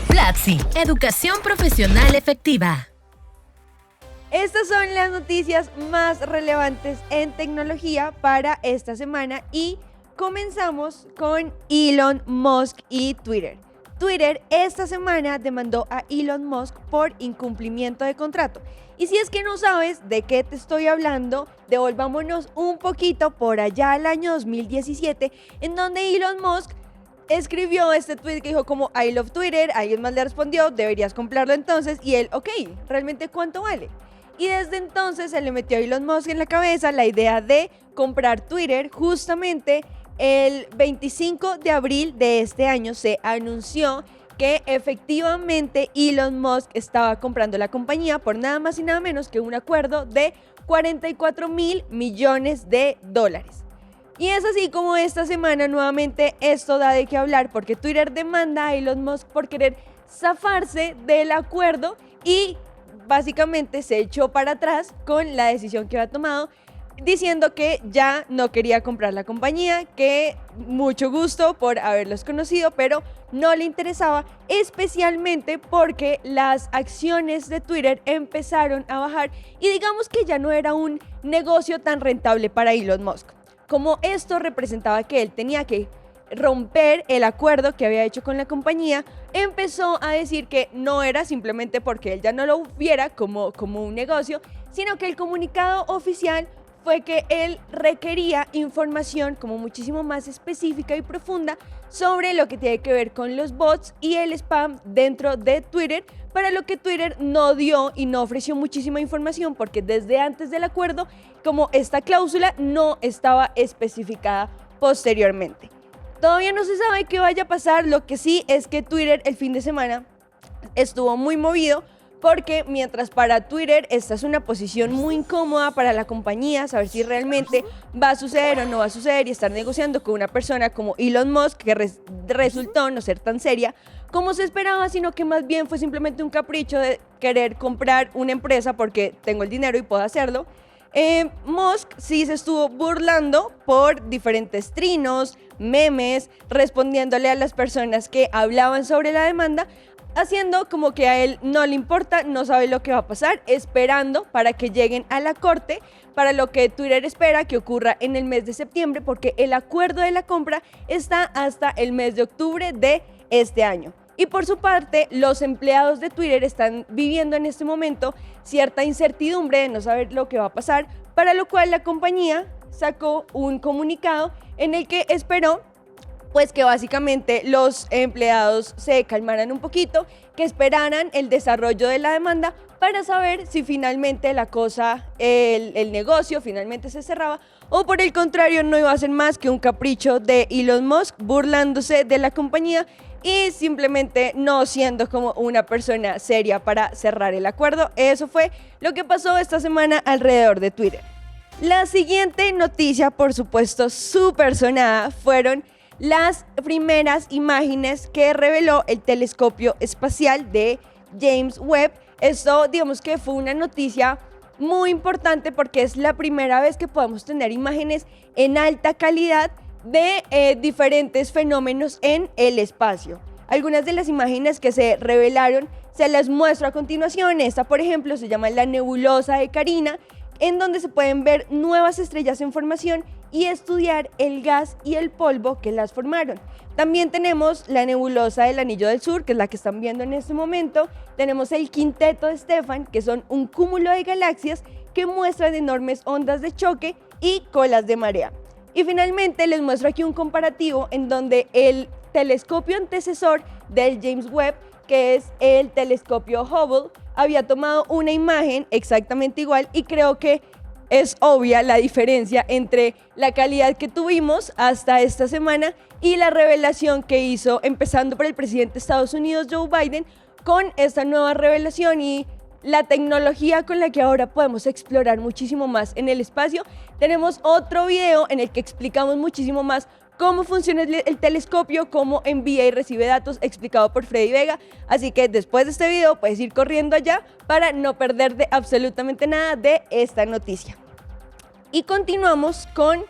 Platzi, educación profesional efectiva. Estas son las noticias más relevantes en tecnología para esta semana y comenzamos con Elon Musk y Twitter. Twitter esta semana demandó a Elon Musk por incumplimiento de contrato. Y si es que no sabes de qué te estoy hablando, devolvámonos un poquito por allá al año 2017, en donde Elon Musk escribió este tweet que dijo como I love Twitter, alguien más le respondió, deberías comprarlo entonces, y él, ok, ¿realmente cuánto vale? Y desde entonces se le metió a Elon Musk en la cabeza la idea de comprar Twitter. Justamente el 25 de abril de este año se anunció que efectivamente Elon Musk estaba comprando la compañía por nada más y nada menos que un acuerdo de $44 millones. Y es así como esta semana nuevamente esto da de qué hablar, porque Twitter demanda a Elon Musk por querer zafarse del acuerdo y básicamente se echó para atrás con la decisión que había tomado, diciendo que ya no quería comprar la compañía, que mucho gusto por haberlos conocido, pero no le interesaba, especialmente porque las acciones de Twitter empezaron a bajar y digamos que ya no era un negocio tan rentable para Elon Musk. Como esto representaba que él tenía que romper el acuerdo que había hecho con la compañía, empezó a decir que no era simplemente porque él ya no lo viera como un negocio, sino que el comunicado oficial fue que él requería información como muchísimo más específica y profunda sobre lo que tiene que ver con los bots y el spam dentro de Twitter, para lo que Twitter no dio y no ofreció muchísima información porque desde antes del acuerdo, como esta cláusula no estaba especificada posteriormente. Todavía no se sabe qué vaya a pasar, lo que sí es que Twitter el fin de semana estuvo muy movido porque mientras para Twitter esta es una posición muy incómoda para la compañía, saber si realmente va a suceder o no va a suceder y estar negociando con una persona como Elon Musk que resultó no ser tan seria como se esperaba, sino que más bien fue simplemente un capricho de querer comprar una empresa porque tengo el dinero y puedo hacerlo. Musk sí se estuvo burlando por diferentes trinos, memes, respondiéndole a las personas que hablaban sobre la demanda, haciendo como que a él no le importa, no sabe lo que va a pasar, esperando para que lleguen a la corte, para lo que Twitter espera que ocurra en el mes de septiembre, porque el acuerdo de la compra está hasta el mes de octubre de este año. Y por su parte, los empleados de Twitter están viviendo en este momento cierta incertidumbre de no saber lo que va a pasar, para lo cual la compañía sacó un comunicado en el que esperó pues que básicamente los empleados se calmaran un poquito, que esperaran el desarrollo de la demanda para saber si finalmente la cosa, el negocio finalmente se cerraba o por el contrario no iba a ser más que un capricho de Elon Musk burlándose de la compañía y simplemente no siendo como una persona seria para cerrar el acuerdo. Eso fue lo que pasó esta semana alrededor de Twitter. La siguiente noticia, por supuesto, súper sonada, fueron las primeras imágenes que reveló el telescopio espacial de James Webb. Esto, digamos que fue una noticia muy importante porque es la primera vez que podemos tener imágenes en alta calidad de diferentes fenómenos en el espacio. Algunas de las imágenes que se revelaron se las muestro a continuación. Esta, por ejemplo, se llama la nebulosa de Carina, en donde se pueden ver nuevas estrellas en formación y estudiar el gas y el polvo que las formaron. También tenemos la nebulosa del Anillo del Sur, que es la que están viendo en este momento. Tenemos el quinteto de Stefan, que son un cúmulo de galaxias que muestran enormes ondas de choque y colas de marea. Y finalmente les muestro aquí un comparativo en donde el telescopio antecesor del James Webb, que es el telescopio Hubble, había tomado una imagen exactamente igual y creo que es obvia la diferencia entre la calidad que tuvimos hasta esta semana y la revelación que hizo, empezando por el presidente de Estados Unidos, Joe Biden, con esta nueva revelación y la tecnología con la que ahora podemos explorar muchísimo más en el espacio. Tenemos otro video en el que explicamos muchísimo más cómo funciona el telescopio, cómo envía y recibe datos, explicado por Freddy Vega. Así que después de este video puedes ir corriendo allá para no perderte absolutamente nada de esta noticia. Y continuamos con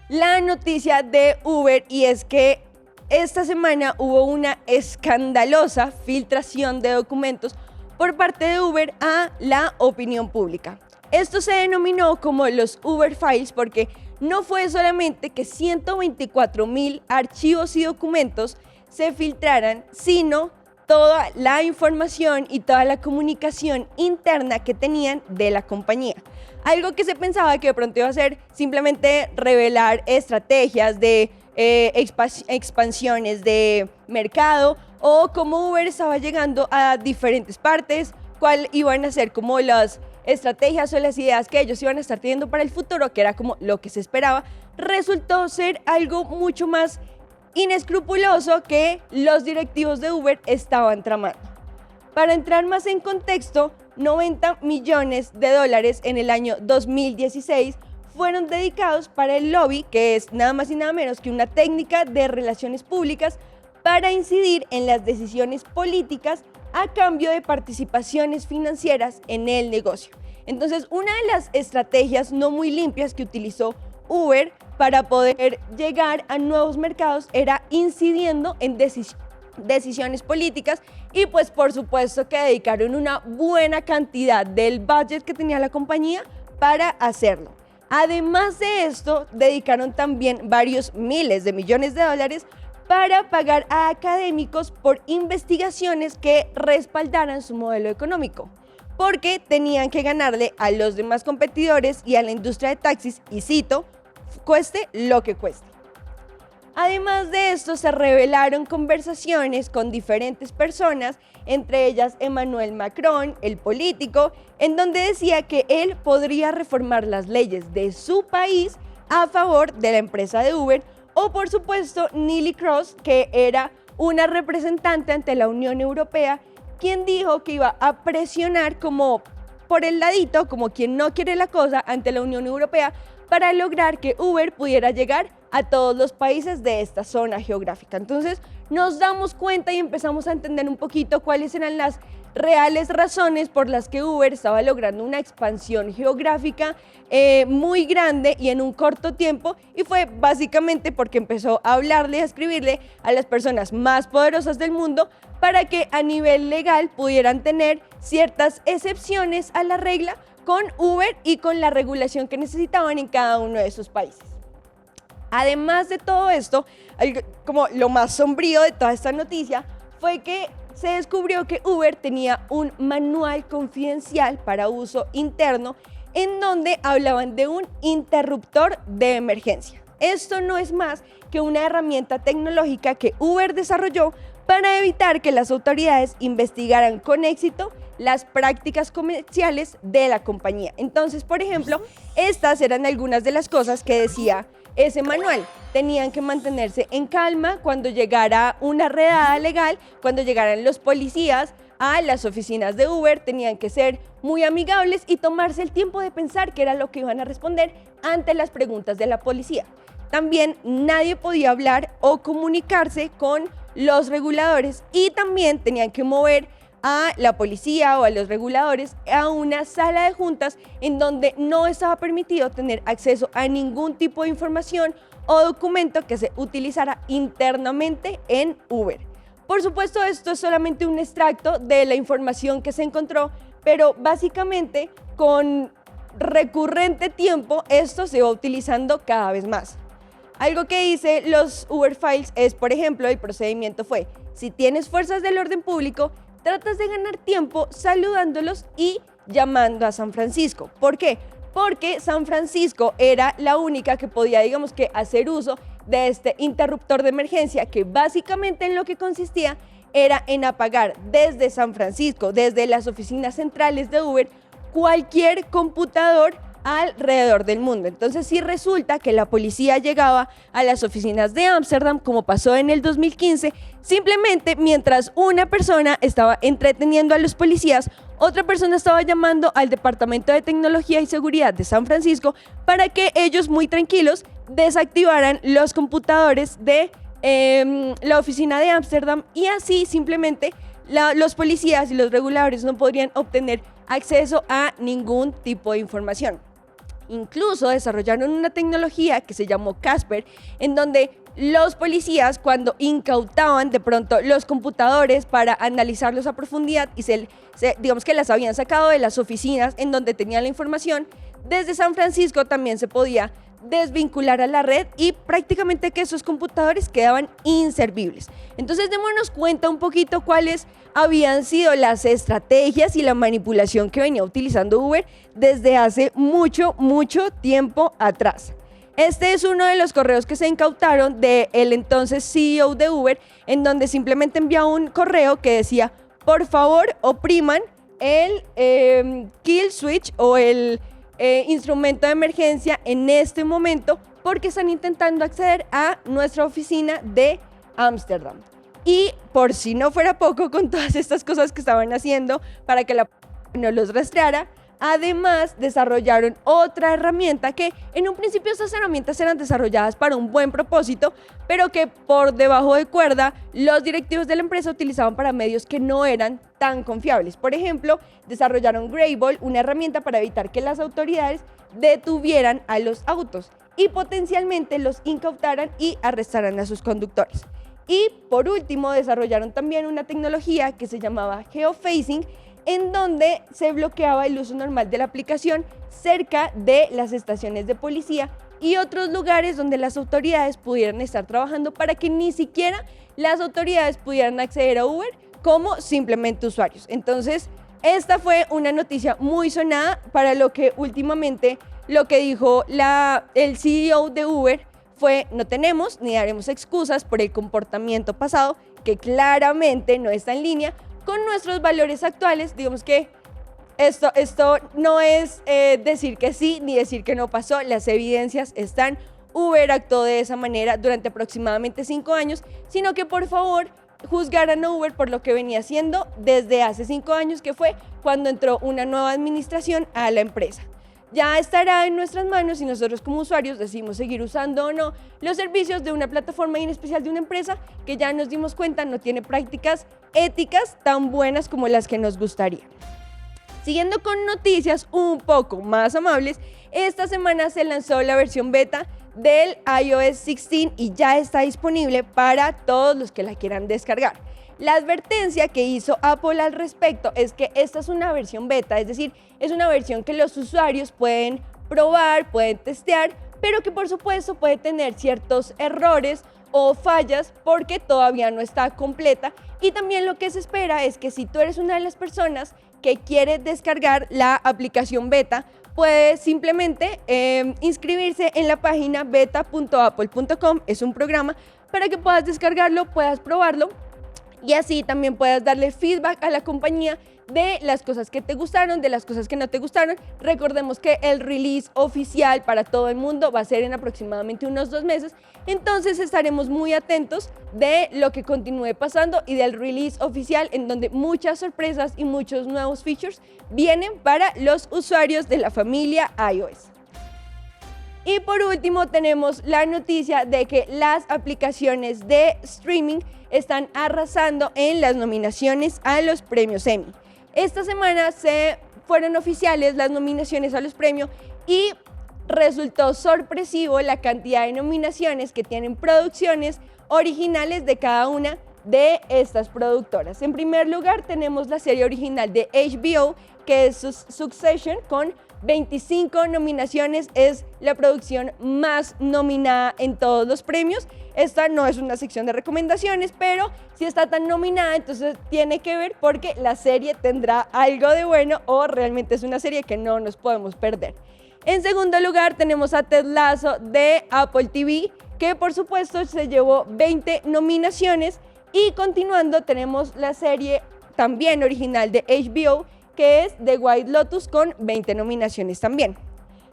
la noticia de Uber, y es que esta semana hubo una escandalosa filtración de documentos por parte de Uber a la opinión pública. Esto se denominó como los Uber Files porque no fue solamente que 124.000 archivos y documentos se filtraran, sino toda la información y toda la comunicación interna que tenían de la compañía. Algo que se pensaba que de pronto iba a ser simplemente revelar estrategias de expansiones de mercado o cómo Uber estaba llegando a diferentes partes, cuál iban a ser como las estrategias o las ideas que ellos iban a estar teniendo para el futuro, que era como lo que se esperaba, resultó ser algo mucho más inescrupuloso que los directivos de Uber estaban tramando. Para entrar más en contexto, 90 millones de dólares en el año 2016 fueron dedicados para el lobby, que es nada más y nada menos que una técnica de relaciones públicas para incidir en las decisiones políticas a cambio de participaciones financieras en el negocio. Entonces, una de las estrategias no muy limpias que utilizó Uber para poder llegar a nuevos mercados era incidiendo en decisiones políticas y pues por supuesto que dedicaron una buena cantidad del budget que tenía la compañía para hacerlo. Además de esto, dedicaron también varios miles de millones de dólares para pagar a académicos por investigaciones que respaldaran su modelo económico, porque tenían que ganarle a los demás competidores y a la industria de taxis, y cito, cueste lo que cueste. Además de esto, se revelaron conversaciones con diferentes personas, entre ellas Emmanuel Macron, el político, en donde decía que él podría reformar las leyes de su país a favor de la empresa de Uber, o por supuesto Neelie Kroes, que era una representante ante la Unión Europea, quien dijo que iba a presionar como por el ladito, como quien no quiere la cosa, ante la Unión Europea para lograr que Uber pudiera llegar a todos los países de esta zona geográfica. Entonces nos damos cuenta y empezamos a entender un poquito cuáles eran las reales razones por las que Uber estaba logrando una expansión geográfica muy grande y en un corto tiempo, y fue básicamente porque empezó a hablarle, a escribirle a las personas más poderosas del mundo para que a nivel legal pudieran tener ciertas excepciones a la regla con Uber y con la regulación que necesitaban en cada uno de esos países. Además de todo esto, como lo más sombrío de toda esta noticia fue que se descubrió que Uber tenía un manual confidencial para uso interno en donde hablaban de un interruptor de emergencia. Esto no es más que una herramienta tecnológica que Uber desarrolló para evitar que las autoridades investigaran con éxito las prácticas comerciales de la compañía. Entonces, por ejemplo, estas eran algunas de las cosas que decía ese manual. Tenían que mantenerse en calma cuando llegara una redada legal, cuando llegaran los policías a las oficinas de Uber, tenían que ser muy amigables y tomarse el tiempo de pensar qué era lo que iban a responder ante las preguntas de la policía. También nadie podía hablar o comunicarse con los reguladores y también tenían que mover a la policía o a los reguladores a una sala de juntas en donde no estaba permitido tener acceso a ningún tipo de información o documento que se utilizara internamente en Uber. Por supuesto, esto es solamente un extracto de la información que se encontró, pero básicamente con recurrente tiempo esto se va utilizando cada vez más. Algo que dice los Uber Files es, por ejemplo, el procedimiento fue: si tienes fuerzas del orden público, tratas de ganar tiempo saludándolos y llamando a San Francisco. ¿Por qué? Porque San Francisco era la única que podía, digamos que, hacer uso de este interruptor de emergencia, que básicamente en lo que consistía era en apagar desde San Francisco, desde las oficinas centrales de Uber, cualquier computador alrededor del mundo. Entonces, si resulta que la policía llegaba a las oficinas de Ámsterdam, como pasó en el 2015, simplemente mientras una persona estaba entreteniendo a los policías, otra persona estaba llamando al Departamento de Tecnología y Seguridad de San Francisco para que ellos, muy tranquilos, desactivaran los computadores de la oficina de Ámsterdam, y así simplemente los policías y los reguladores no podrían obtener acceso a ningún tipo de información. Incluso desarrollaron una tecnología que se llamó Casper, en donde los policías, cuando incautaban de pronto los computadores para analizarlos a profundidad y digamos que las habían sacado de las oficinas en donde tenían la información, desde San Francisco también se podía desvincular a la red y prácticamente que esos computadores quedaban inservibles. Entonces démonos cuenta un poquito cuáles habían sido las estrategias y la manipulación que venía utilizando Uber desde hace mucho tiempo atrás. Este es uno de los correos que se incautaron del entonces CEO de Uber, en donde simplemente enviaba un correo que decía: por favor opriman el kill switch o el instrumento de emergencia en este momento porque están intentando acceder a nuestra oficina de Ámsterdam. Y por si no fuera poco, con todas estas cosas que estaban haciendo para que la no los rastreara, además desarrollaron otra herramienta que en un principio estas herramientas eran desarrolladas para un buen propósito, pero que por debajo de cuerda los directivos de la empresa utilizaban para medios que no eran tan confiables. Por ejemplo, desarrollaron Grable, una herramienta para evitar que las autoridades detuvieran a los autos y potencialmente los incautaran y arrestaran a sus conductores. Y por último, desarrollaron también una tecnología que se llamaba geofacing, en donde se bloqueaba el uso normal de la aplicación cerca de las estaciones de policía y otros lugares donde las autoridades pudieran estar trabajando para que ni siquiera las autoridades pudieran acceder a Uber como simplemente usuarios. Entonces, esta fue una noticia muy sonada para lo que últimamente lo que dijo el CEO de Uber fue: no tenemos ni daremos excusas por el comportamiento pasado que claramente no está en línea con nuestros valores actuales. Digamos que esto no es decir que sí ni decir que no pasó, las evidencias están. Uber actuó de esa manera durante aproximadamente 5 años, sino que por favor juzgaran a Uber por lo que venía haciendo desde hace 5 años, que fue cuando entró una nueva administración a la empresa. Ya estará en nuestras manos si nosotros como usuarios decidimos seguir usando o no los servicios de una plataforma y en especial de una empresa que ya nos dimos cuenta no tiene prácticas éticas tan buenas como las que nos gustaría. Siguiendo con noticias un poco más amables, esta semana se lanzó la versión beta del iOS 16 y ya está disponible para todos los que la quieran descargar. La advertencia que hizo Apple al respecto es que esta es una versión beta, es decir, es una versión que los usuarios pueden probar, pueden testear, pero que por supuesto puede tener ciertos errores o fallas porque todavía no está completa. Y también lo que se espera es que si tú eres una de las personas que quiere descargar la aplicación beta, puedes simplemente inscribirse en la página beta.apple.com. Es un programa para que puedas descargarlo, puedas probarlo y así también puedas darle feedback a la compañía de las cosas que te gustaron, de las cosas que no te gustaron. Recordemos que el release oficial para todo el mundo va a ser en aproximadamente unos 2 meses, entonces estaremos muy atentos de lo que continúe pasando y del release oficial, en donde muchas sorpresas y muchos nuevos features vienen para los usuarios de la familia iOS. Y por último tenemos la noticia de que las aplicaciones de streaming están arrasando en las nominaciones a los premios Emmy. Esta semana se fueron oficiales las nominaciones a los premios y resultó sorpresivo la cantidad de nominaciones que tienen producciones originales de cada una de estas productoras. En primer lugar tenemos la serie original de HBO, que es Succession, con 25 nominaciones, es la producción más nominada en todos los premios. Esta no es una sección de recomendaciones, pero si está tan nominada, entonces tiene que ver porque la serie tendrá algo de bueno o realmente es una serie que no nos podemos perder. En segundo lugar tenemos a Ted Lasso de Apple TV, que por supuesto se llevó 20 nominaciones. Y continuando tenemos la serie también original de HBO, que es The White Lotus, con 20 nominaciones también.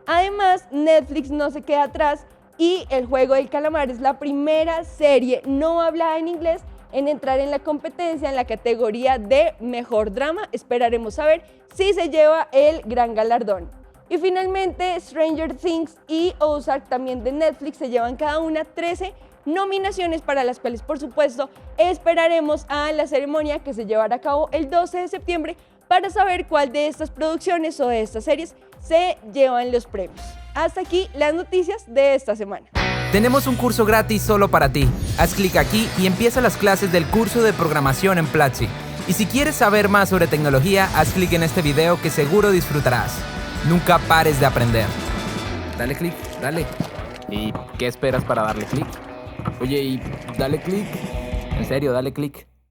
Además, Netflix no se queda atrás y El Juego del Calamar es la primera serie no hablada en inglés en entrar en la competencia en la categoría de Mejor Drama. Esperaremos a ver si se lleva el gran galardón. Y finalmente, Stranger Things y Ozark, también de Netflix, se llevan cada una 13 nominaciones, para las cuales por supuesto esperaremos a la ceremonia que se llevará a cabo el 12 de septiembre para saber cuál de estas producciones o de estas series se llevan los premios. Hasta aquí las noticias de esta semana. Tenemos un curso gratis solo para ti. Haz clic aquí y empieza las clases del curso de programación en Platzi. Y si quieres saber más sobre tecnología, haz clic en este video que seguro disfrutarás. Nunca pares de aprender. Dale clic, dale. ¿Y qué esperas para darle clic? Oye, y dale clic. En serio, dale clic.